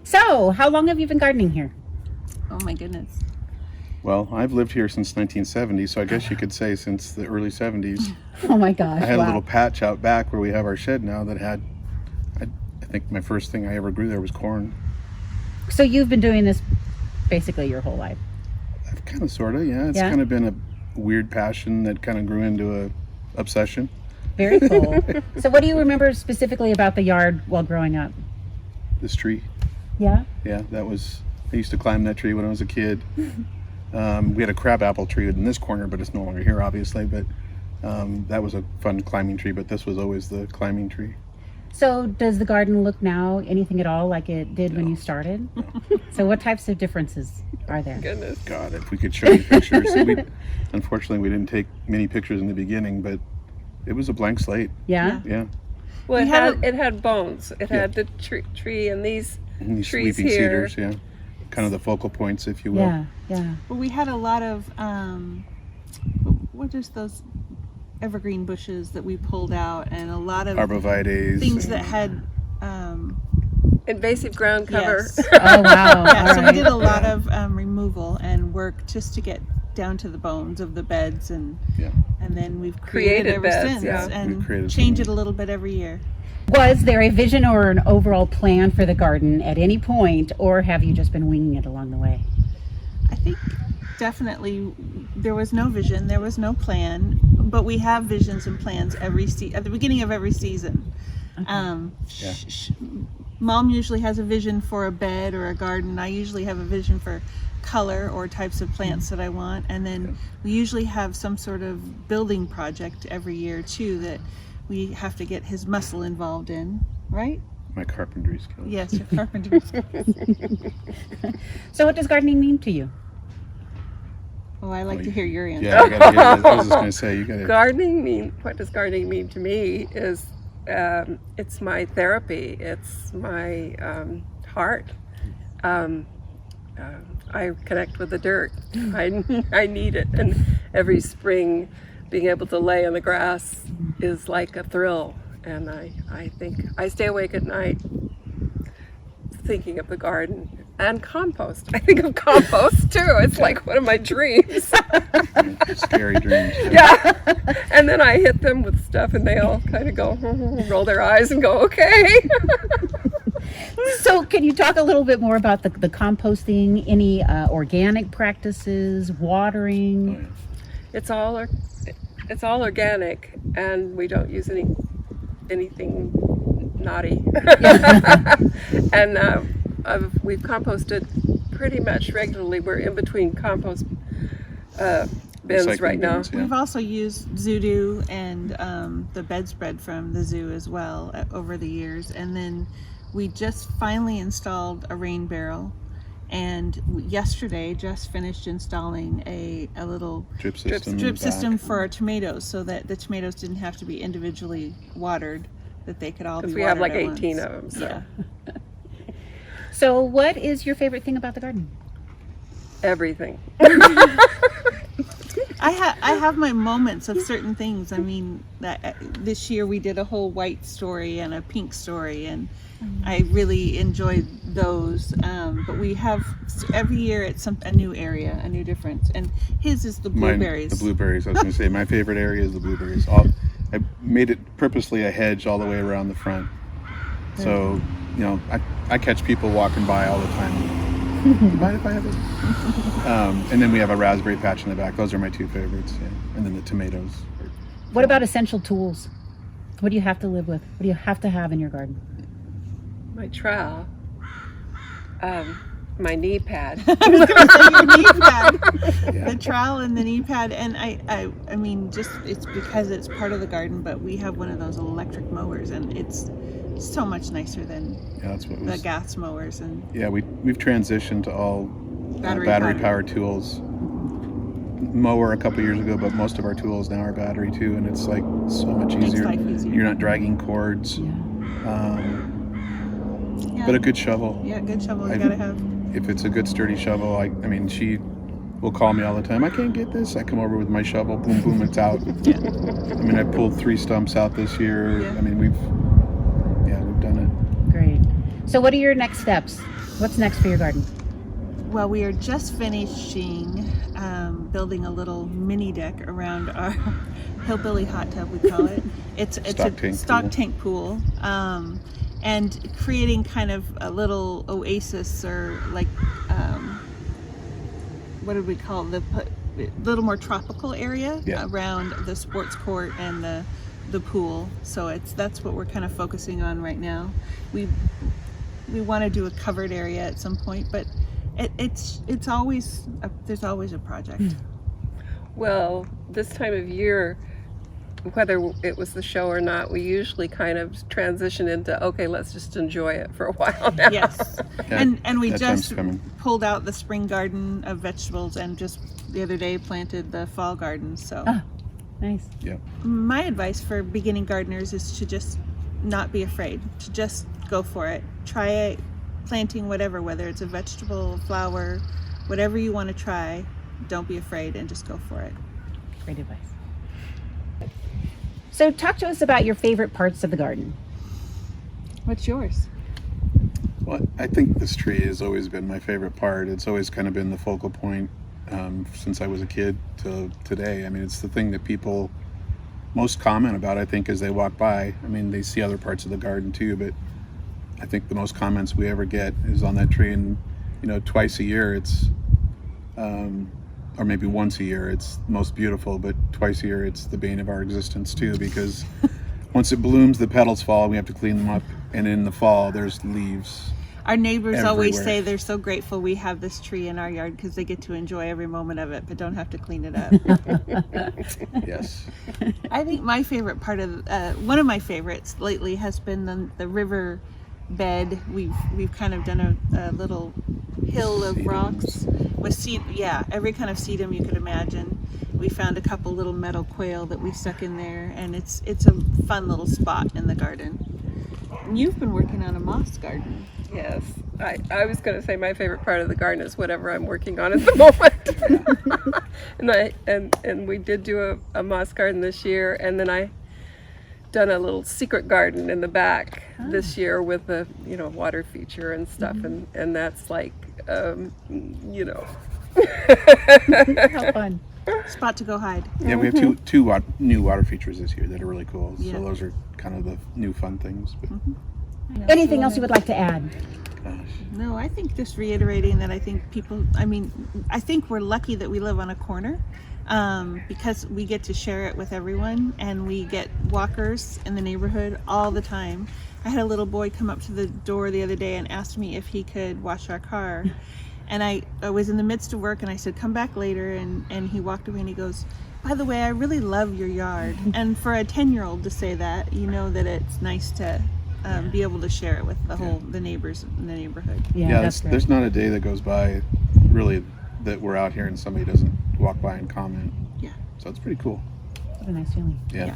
So, how long have you been gardening here? Oh my goodness. Well, I've lived here since 1970, so I guess you could say since the early 70s. Oh my gosh! I had wow. a little patch out back where we have our shed now that had, I think my first thing I ever grew there was corn. So you've been doing this basically your whole life. I've kind of, sort of, yeah. It's Yeah? kind of been a weird passion that kind of grew into a obsession. Very cool. So, what do you remember specifically about the yard while growing up? This tree, Yeah. yeah, that was, I used to climb that tree when I was a kid. We had a crabapple tree in this corner, but it's no longer here, obviously. But that was a fun climbing tree, but this was always the climbing tree. So, does the garden look now anything at all like it did when you started? So, what types of differences are there? Goodness. God, if we could show you pictures. Unfortunately, we didn't take many pictures in the beginning, but it was a blank slate. Yeah. Yeah. Well, We had it had bones. It Yeah. had the tree and these And these trees leafing here. cedars, yeah. Kind of the focal points, if you will. Yeah. Yeah. Well, we had a lot of what is those evergreen bushes that we pulled out, and a lot of Arborvitaes. things that had. invasive ground cover. Yes. Oh wow! Yeah, All so we right. did a lot of removal and work just to get down to the bones of the beds, and Yeah. and then we've created Created ever beds, since, yeah. and We've created change some- it a little bit every year. Was there a vision or an overall plan for the garden at any point, or have you just been winging it along the way? I think definitely there was no vision, there was no plan, but we have visions and plans at the beginning of every season. Yeah. Mom usually has a vision for a bed or a garden. I usually have a vision for color or types of plants that I want, and then we usually have some sort of building project every year too that we have to get his muscle involved in, right? My carpentry skills. Yes, your carpenter. So, what does gardening mean to you? Oh, I like to hear your answer. Yeah, I gotta hear that. I was just gonna say, you gotta. What does gardening mean to me is it's my therapy. It's my heart. I connect with the dirt. I need it, and every spring, being able to lay on the grass is like a thrill. And I think I stay awake at night thinking of the garden and compost. I think of compost too. It's like one of my dreams. Scary dreams. Yeah. And then I hit them with stuff and they all kind of go, roll their eyes and go, okay. So, can you talk a little bit more about the composting? Any organic practices, watering? It's all organic, and we don't use anything naughty. And we've composted pretty much regularly. We're in between compost bins Recycling right now. bins, yeah. We've also used Zoodoo and the bedspread from the zoo as well over the years. And then we just finally installed a rain barrel. And yesterday just finished installing a little Drip system. drip back. system for our tomatoes so that the tomatoes didn't have to be individually watered, that they could all be Because we watered have like at 18 once. of them. So Yeah. So, what is your favorite thing about the garden? everything. I have my moments of certain things. I mean, this year we did a whole white story and a pink story, and I really enjoyed those. But we have every year it's a new area, a new difference. And his is the Mine, blueberries. the blueberries. I was gonna say my favorite area is the blueberries. I made it purposely a hedge all the way around the front. So, I catch people walking by all the time. Do you mind if I have it? And then we have a raspberry patch in the back. Those are my two favorites. Yeah. And then the tomatoes. What about essential tools? What do you have to live with? What do you have to have in your garden? My trowel, my knee pad. Your knee pad. Yeah. The trowel and the knee pad, and I mean, just it's because it's part of the garden, but we have one of those electric mowers, and it's so much nicer than Yeah, that's what it the was. gas mowers. And Yeah, we've transitioned to all Battery battery powered. powered tools. Mower a couple years ago, but most of our tools now are battery too, and it's like so much Makes easier. life easier. You're not dragging cords. Yeah. yeah, But a good shovel. yeah, good shovel you I- gotta have. If it's a good sturdy shovel, I mean, she will call me all the time. I can't get this. I come over with my shovel. Boom, boom, it's out. Yeah. I mean, I pulled 3 stumps out this year. Yeah. I mean, we've done it. Great. So, what are your next steps? What's next for your garden? Well, we are just finishing building a little mini deck around our hillbilly hot tub, we call it. It's a stock tank pool, and creating kind of a little oasis, or like what did we call it? Little more tropical area around the sports court and the pool. So that's what we're kind of focusing on right now. We want to do a covered area at some point, but it's always there's always a project. Well, this time of year, whether it was the show or not, we usually kind of transition into, okay, let's just enjoy it for a while now. Yes. Yeah, and we that just time's coming. pulled out the spring garden of vegetables, and just the other day planted the fall garden. So Nice. Yeah. my advice for beginning gardeners is to just not be afraid, to just go for it. Try planting whether it's a vegetable, flower, whatever you want to try. Don't be afraid and just go for it. Great advice. So talk to us about your favorite parts of the garden. What's yours? Well, I think this tree has always been my favorite part. It's always kind of been the focal point since I was a kid to today. I mean, it's the thing that people most comment about, I think, as they walk by. I mean, they see other parts of the garden too, but I think the most comments we ever get is on that tree. And, you know, twice a year it's, or maybe once a year, it's most beautiful, but twice a year it's the bane of our existence too, because once it blooms, the petals fall, and we have to clean them up. And in the fall, there's leaves. Our neighbors always Everywhere. say they're so grateful we have this tree in our yard because they get to enjoy every moment of it, but don't have to clean it up. Yes. I think my favorite part of one of my favorites lately has been the river bed. We've kind of done a little hill of rocks with every kind of sedum you could imagine. We found a couple little meadow quail that we stuck in there, and it's a fun little spot in the garden. And you've been working on a moss garden. Yes, I was going to say my favorite part of the garden is whatever I'm working on at the moment. and we did do a moss garden this year, and then I done a little secret garden in the back this year with the water feature and stuff, and that's like How fun. Spot to go hide. Yeah, we have two new water features this year that are really cool. Yeah. So those are kind of the new fun things. But Anything else you would like to add? gosh. No, I think just reiterating that I think I think we're lucky that we live on a corner, because we get to share it with everyone, and we get walkers in the neighborhood all the time. I had a little boy come up to the door the other day and asked me if he could wash our car. And I was in the midst of work, and I said, come back later, and he walked away and he goes, by the way, I really love your yard. And for a 10-year-old to say that, you know that it's nice to be able to share it with the neighbors in the neighborhood. Yeah, that's great. There's not a day that goes by really that we're out here and somebody doesn't walk by and comment. Yeah. So it's pretty cool. What a nice feeling. Yeah. Yeah.